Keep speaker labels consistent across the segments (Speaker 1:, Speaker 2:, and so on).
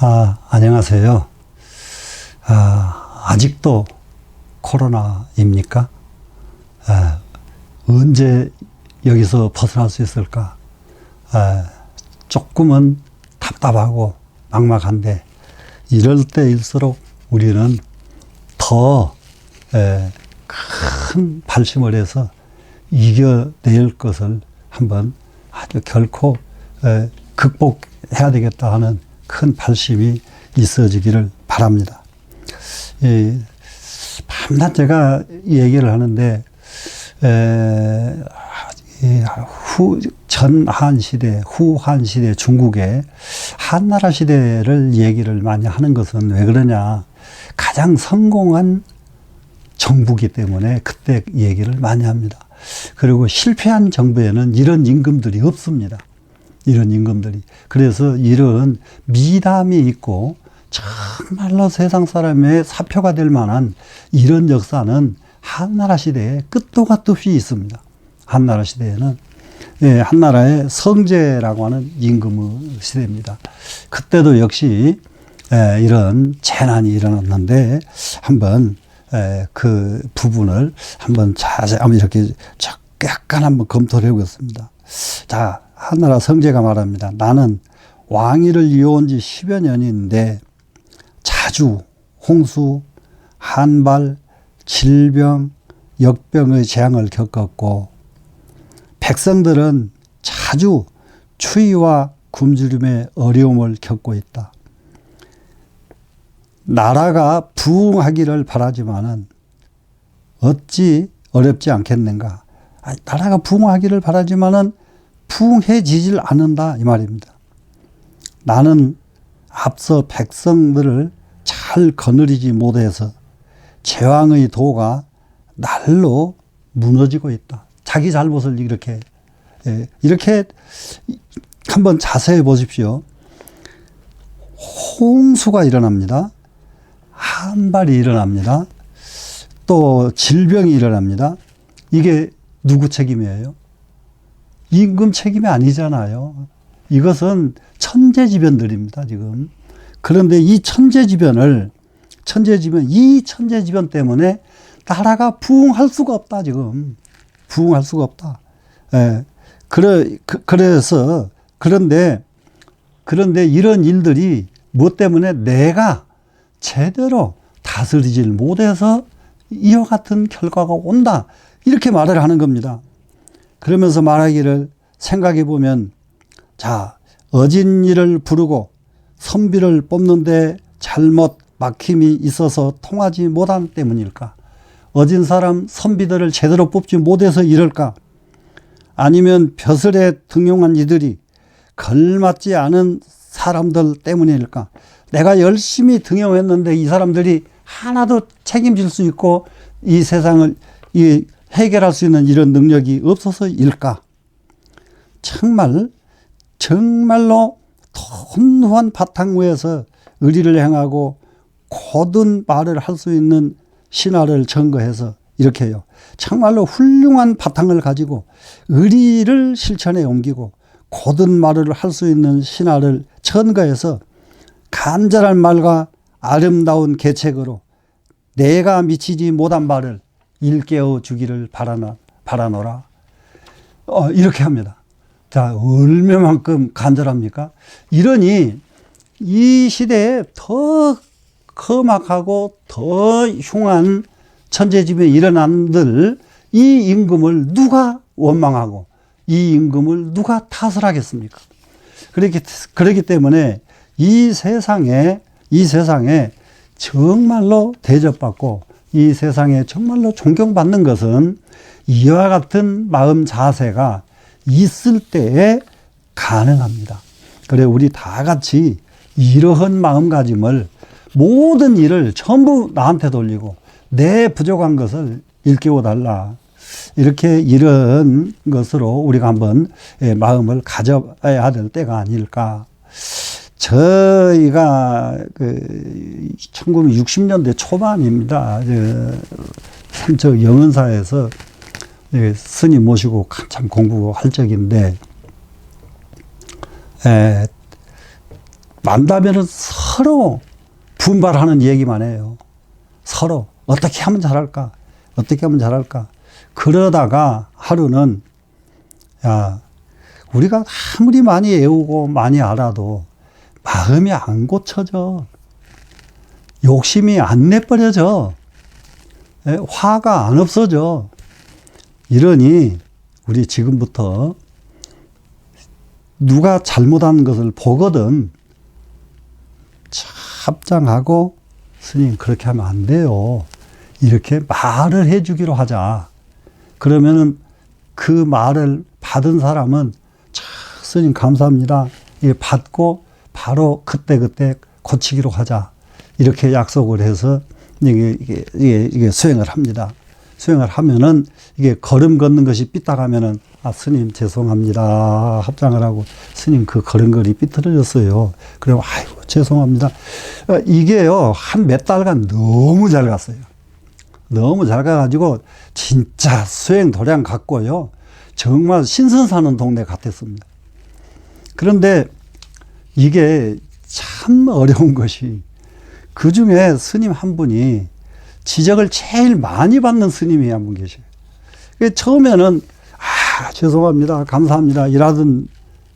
Speaker 1: 안녕하세요. 아직도 코로나입니까? 언제 여기서 벗어날 수 있을까? 조금은 답답하고 막막한데, 이럴 때일수록 우리는 더 큰 발심을 해서 이겨낼 것을 한번 아주 결코 극복해야 되겠다 하는 큰 발심이 있어지기를 바랍니다. 밤낮 제가 얘기를 하는데, 전한 시대, 후한 시대, 중국의 한나라 시대를 얘기를 많이 하는 것은 왜 그러냐. 가장 성공한 정부기 때문에 그때 얘기를 많이 합니다. 그리고 실패한 정부에는 이런 임금들이 없습니다. 이런 임금들이. 그래서 이런 미담이 있고 정말로 세상 사람의 사표가 될 만한 이런 역사는 한나라 시대에 끝도 갓도 없이 있습니다. 한나라 시대에는 한나라의 성제라고 하는 임금의 시대입니다. 그때도 역시 이런 재난이 일어났는데 한번 그 부분을 한번 자세히 한번 이렇게 약간 한번 검토를 해보겠습니다. 자, 한나라 성제가 말합니다. 나는 왕위를 이어온 지 10여 년인데 자주 홍수, 한발, 질병, 역병의 재앙을 겪었고 백성들은 자주 추위와 굶주림의 어려움을 겪고 있다. 나라가 부흥하기를 바라지만은 어찌 어렵지 않겠는가. 나라가 부흥하기를 바라지만은 부흥해지질 않는다 이 말입니다. 나는 앞서 백성들을 잘 거느리지 못해서 제왕의 도가 날로 무너지고 있다. 자기 잘못을 이렇게 한번 자세히 보십시오. 홍수가 일어납니다. 한발이 일어납니다. 또 질병이 일어납니다. 이게 누구 책임이에요? 임금 책임이 아니잖아요. 이것은 천재지변들입니다, 지금. 그런데 이 천재지변 때문에 나라가 부흥할 수가 없다, 지금. 부흥할 수가 없다. 그런데 이런 일들이 무엇 때문에 내가 제대로 다스리질 못해서 이와 같은 결과가 온다. 이렇게 말을 하는 겁니다. 그러면서 말하기를 생각해 보면, 자, 어진 이를 부르고 선비를 뽑는데 잘못 막힘이 있어서 통하지 못한 때문일까? 어진 사람 선비들을 제대로 뽑지 못해서 이럴까? 아니면 벼슬에 등용한 이들이 걸맞지 않은 사람들 때문일까? 내가 열심히 등용했는데 이 사람들이 하나도 책임질 수 있고 이 세상을 해결할 수 있는 이런 능력이 없어서일까? 정말로 혼후한 바탕 위에서 의리를 행하고 고든 말을 할 수 있는 신하를 청거해서 이렇게 해요. 정말로 훌륭한 바탕을 가지고 의리를 실천에 옮기고 고든 말을 할 수 있는 신하를 천거해서 간절한 말과 아름다운 계책으로 내가 미치지 못한 바를 일깨워 주기를 바라노라. 이렇게 합니다. 자, 얼마만큼 간절합니까? 이러니 이 시대에 더 험악하고 더 흉한 천재지변이 일어난들 이 임금을 누가 원망하고 이 임금을 누가 탓을 하겠습니까? 그렇기 때문에 이 세상에 정말로 대접받고 이 세상에 정말로 존경받는 것은 이와 같은 마음 자세가 있을 때에 가능합니다. 그래, 우리 다 같이 이러한 마음가짐을 모든 일을 전부 나한테 돌리고 내 부족한 것을 일깨워달라. 이런 것으로 우리가 한번 마음을 가져야 될 때가 아닐까. 저희가 1960년대 초반입니다. 삼척 영은사에서 스님 모시고 한참 공부할 적인데, 만나면은 서로 분발하는 얘기만 해요. 서로 어떻게 하면 잘할까? 어떻게 하면 잘할까? 그러다가 하루는 야, 우리가 아무리 많이 애우고 많이 알아도 마음이 안 고쳐져. 욕심이 안 내버려져. 화가 안 없어져. 이러니 우리 지금부터 누가 잘못한 것을 보거든 합장하고 스님 그렇게 하면 안 돼요. 이렇게 말을 해주기로 하자. 그러면은 그 말을 받은 사람은 스님 감사합니다. 이 받고 바로 그때 고치기로 하자. 이렇게 약속을 해서 이게 수행을 합니다. 수행을 하면은 이게 걸음 걷는 것이 삐딱하면은 스님 죄송합니다. 합장을 하고 스님 그 걸음걸이 삐뚤어졌어요. 그리고 아이고 죄송합니다. 이게요 한 몇 달간 너무 잘 갔어요. 너무 잘 가가지고 진짜 수행 도량 갖고요 정말 신선 사는 동네 같았습니다. 그런데 이게 참 어려운 것이 그 중에 스님 한 분이 지적을 제일 많이 받는 스님이 한 분 계셔요. 처음에는 죄송합니다. 감사합니다. 이라던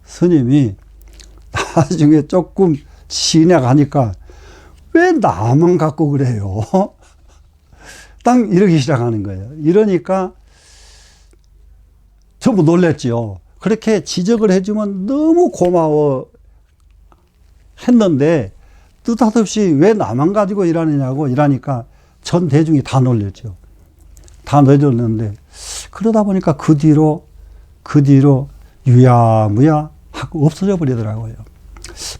Speaker 1: 스님이 나중에 조금 지나가니까 왜 나만 갖고 그래요? 딱 이러기 시작하는 거예요. 이러니까 전부 놀랬죠. 그렇게 지적을 해주면 너무 고마워 했는데 뜻하듯이 왜 나만 가지고 일하느냐고 이러니까 전 대중이 다 놀랬죠. 다 놀렸는데 그러다 보니까 그 뒤로 유야무야 하고 없어져 버리더라고요.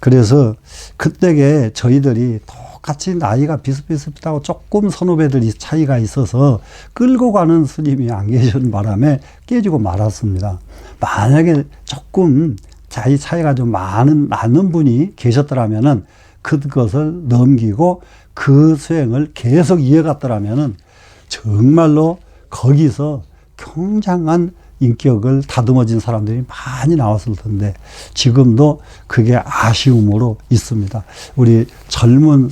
Speaker 1: 그래서 그때에 저희들이 똑같이 나이가 비슷비슷하고 조금 선후배들이 차이가 있어서 끌고 가는 스님이 안 계신 바람에 깨지고 말았습니다. 만약에 조금 자기 차이가 좀 많은 분이 계셨더라면은 그것을 넘기고 그 수행을 계속 이어갔더라면은 정말로 거기서 굉장한 인격을 다듬어진 사람들이 많이 나왔을 텐데 지금도 그게 아쉬움으로 있습니다. 우리 젊은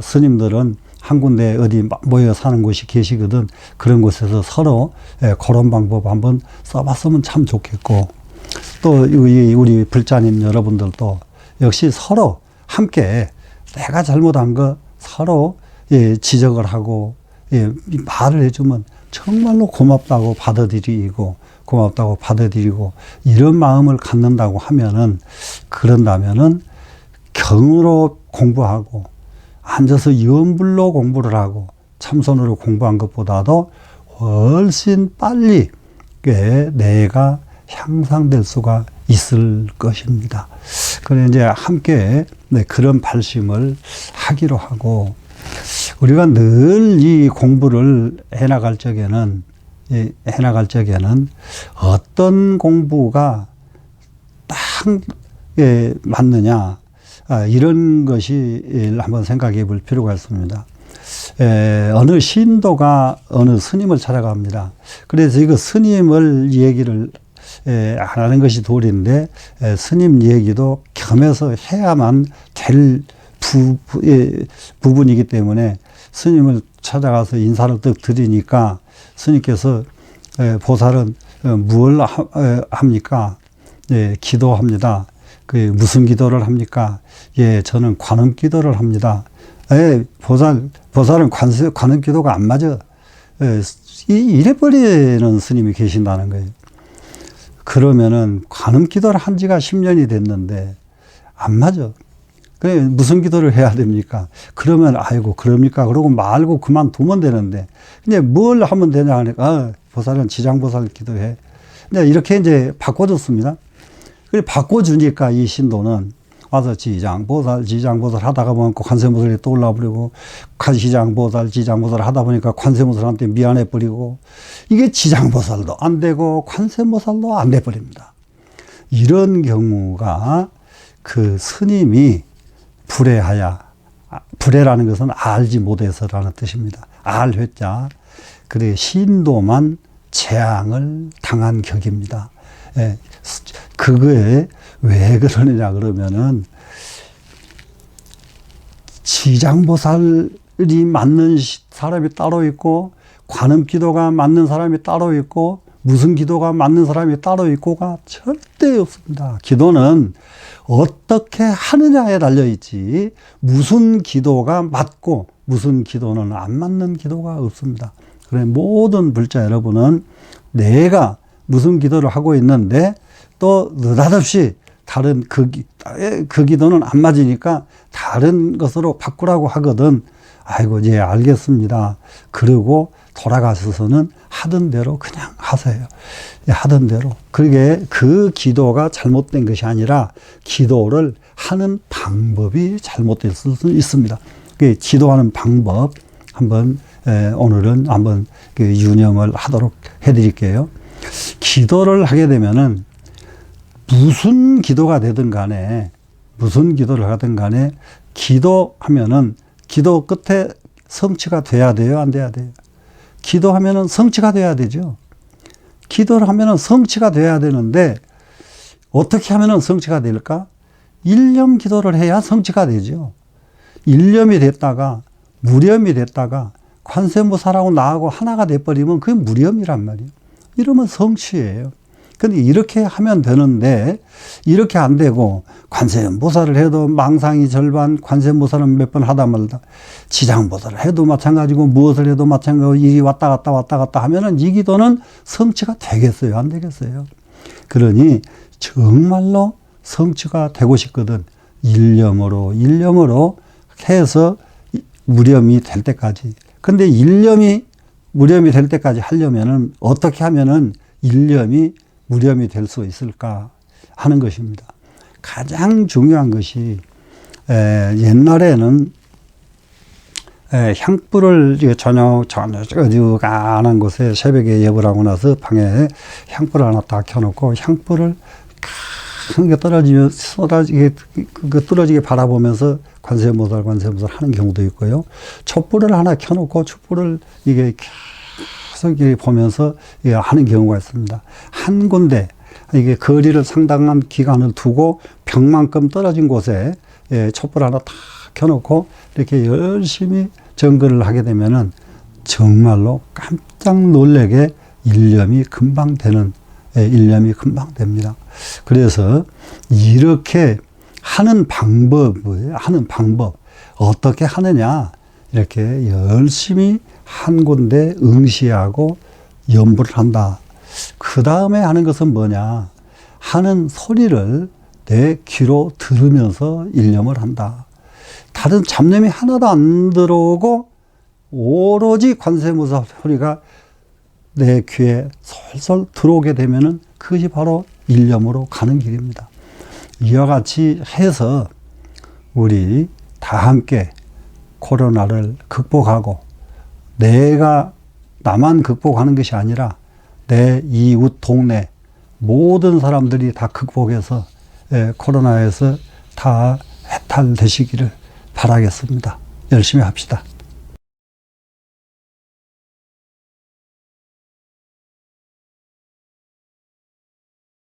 Speaker 1: 스님들은 한 군데 어디 모여 사는 곳이 계시거든. 그런 곳에서 서로 그런 방법 한번 써봤으면 참 좋겠고 또 우리 불자님 여러분들도 역시 서로 함께 내가 잘못한 거 서로 지적을 하고 말을 해주면 정말로 고맙다고 받아들이고 이런 마음을 갖는다고 하면은 그런다면은 경으로 공부하고 앉아서 염불로 공부를 하고 참선으로 공부한 것보다도 훨씬 빨리 내가 향상될 수가 있을 것입니다. 그래 이제 함께 그런 발심을 하기로 하고 우리가 늘 이 공부를 해나갈 적에는 어떤 공부가 딱 맞느냐 이런 것이 한번 생각해 볼 필요가 있습니다. 어느 신도가 어느 스님을 찾아갑니다. 그래서 이거 스님을 얘기를 안 하는 것이 도리인데 스님 얘기도 겸해서 해야만 될 부분이기 때문에 스님을 찾아가서 인사를 딱 드리니까 스님께서 보살은 무엇을 합니까? 기도합니다. 무슨 기도를 합니까? 저는 관음 기도를 합니다. 보살은 관음 기도가 안 맞아. 이래버리는 스님이 계신다는 거예요. 그러면은 관음 기도를 한 지가 10년이 됐는데 안 맞아. 무슨 기도를 해야 됩니까? 그러면 아이고 그럽니까? 그러고 말고 그만두면 되는데 근데 뭘 하면 되냐 하니까 보살은 지장보살 기도해. 근데 이렇게 이제 바꿔줬습니다. 그래 바꿔주니까 이 신도는 와서 지장보살 하다가 보면 관세음보살이 떠올라 버리고 지장보살 하다 보니까 관세음보살한테 미안해 버리고 이게 지장보살도 안 되고 관세음보살도 안 돼 버립니다. 이런 경우가 그 스님이 불해라는 것은 알지 못해서라는 뜻입니다. 알회자. 그래 신도만 재앙을 당한 격입니다. 그거에 왜 그러느냐 그러면은 지장보살이 맞는 사람이 따로 있고, 관음기도가 맞는 사람이 따로 있고, 무슨 기도가 맞는 사람이 따로 있고가 절대 없습니다. 기도는 어떻게 하느냐에 달려있지, 무슨 기도가 맞고 무슨 기도는 안 맞는 기도가 없습니다. 그래, 모든 불자 여러분은 내가 무슨 기도를 하고 있는데 또 느닷없이 다른 그 기도는 안 맞으니까 다른 것으로 바꾸라고 하거든. 아이고, 예, 알겠습니다. 그리고 돌아가셔서는 하던 대로 그냥 하세요. 예, 하던 대로. 그게 그 기도가 잘못된 것이 아니라 기도를 하는 방법이 잘못될 수 있습니다. 그 기도하는 방법 한번 오늘은 한번 유념을 하도록 해드릴게요. 기도를 하게 되면은 무슨 기도가 되든 간에, 무슨 기도를 하든 간에 기도하면은 기도 끝에 성취가 돼야 돼요, 안 돼야 돼요? 기도하면은 성취가 돼야 되죠. 기도를 하면은 성취가 돼야 되는데 어떻게 하면은 성취가 될까? 일념 기도를 해야 성취가 되죠. 일념이 됐다가 무념이 됐다가 관세음보살하고 나하고 하나가 돼버리면 그게 무념이란 말이에요. 이러면 성취예요. 근데 이렇게 하면 되는데 이렇게 안 되고 관세음보살을 해도 망상이 절반, 관세음보살은 몇 번 하다 말다, 지장보살을 해도 마찬가지고 무엇을 해도 마찬가지고 일이 왔다 갔다 하면은 이 기도는 성취가 되겠어요, 안 되겠어요? 그러니 정말로 성취가 되고 싶거든 일념으로 해서 무념이 될 때까지. 근데 일념이 무념이 될 때까지 하려면은 어떻게 하면은 일념이 무념이 될 수 있을까 하는 것입니다. 가장 중요한 것이 옛날에는 향불을 저녁 어디 가난 곳에 새벽에 예불 하고 나서 방에 향불을 하나 딱 켜놓고 향불을 큰 게 떨어지게 바라보면서 관세음보살 하는 경우도 있고요. 촛불을 하나 켜놓고 촛불을 이게 계속 보면서 하는 경우가 있습니다. 한 군데, 이게 거리를 상당한 기간을 두고 벽만큼 떨어진 곳에 촛불 하나 딱 켜놓고 이렇게 열심히 정거를 하게 되면은 정말로 깜짝 놀라게 일념이 금방 됩니다. 그래서 이렇게 하는 방법, 어떻게 하느냐, 이렇게 열심히 한 군데 응시하고 염불을 한다. 그 다음에 하는 것은 뭐냐, 하는 소리를 내 귀로 들으면서 일념을 한다. 다른 잡념이 하나도 안 들어오고 오로지 관세음보살 소리가 내 귀에 솔솔 들어오게 되면은 그것이 바로 일념으로 가는 길입니다. 이와 같이 해서 우리 다 함께 코로나를 극복하고, 내가 나만 극복하는 것이 아니라 내 이웃 동네 모든 사람들이 다 극복해서 코로나에서 다 해탈되시기를 바라겠습니다. 열심히 합시다.